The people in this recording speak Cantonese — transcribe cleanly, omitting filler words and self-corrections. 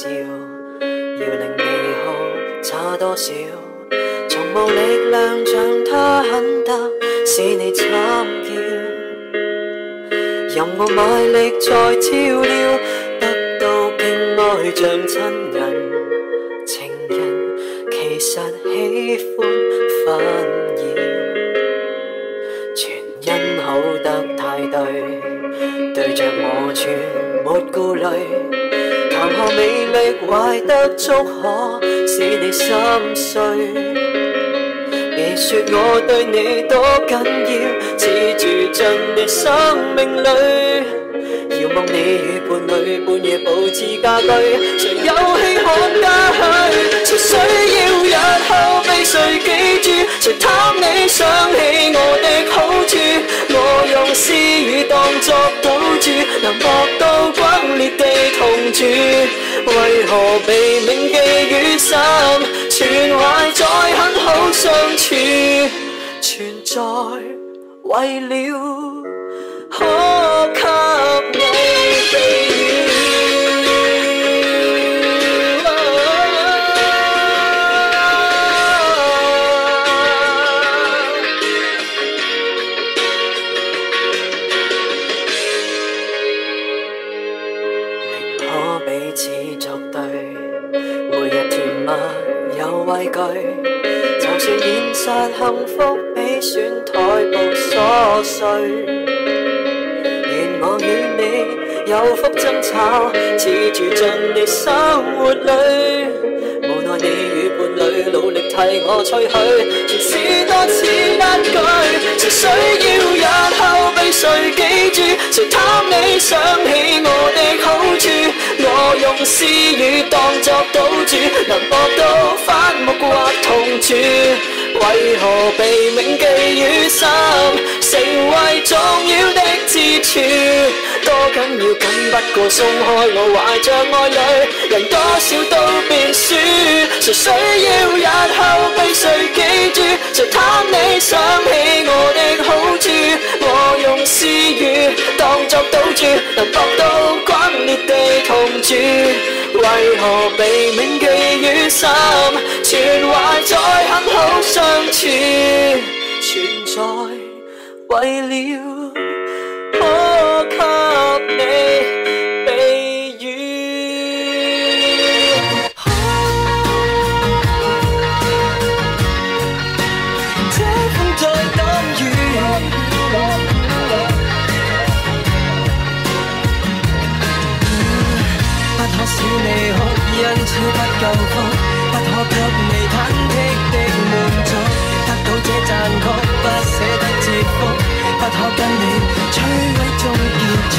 笑，要令你好差多少？從無力量像他很得，使你慘叫。任我賣力再照料，得到敬愛像親人。情人其實喜歡紛擾，全因好得太對，對着我全沒顧慮。談何魅力壞得足可使你心碎？別說我對你多緊要，似住進你生命裏。遙望你與伴侶半夜佈置家居，誰有戲可加許？誰需要日後被誰記住？誰貪你想起我的好處？我用詩語當作賭注，能搏到轟烈地同住。為何被銘記於心，全懷再很好相處，存在為了可給你避雨。寧可彼此作對，每日甜蜜有畏懼，就算現實幸福比選台步瑣碎。願我與你有福爭吵，似住進你生活裏。無奈你與伴侶努力替我吹噓，全是多此一舉。誰需要日後被誰記住？誰貪你想起我的好處？我用詩語當作賭注，能搏到反目或同住。為何被銘記於心，成為重要的支柱？多緊要緊不過鬆開我懷着愛侶，人多少都變輸。誰需要日後被誰記住？誰貪你想起我的好處？我用詩語當作賭注，能搏到轟烈地同住。為何被銘記於心，全懷再很好相處，存在為了可給你避雨。這風在等雨，不可使你哭，因超不夠福，不可給你忐忑的滿足，得到這讚曲不捨得折服，不可跟你摧毀終結束。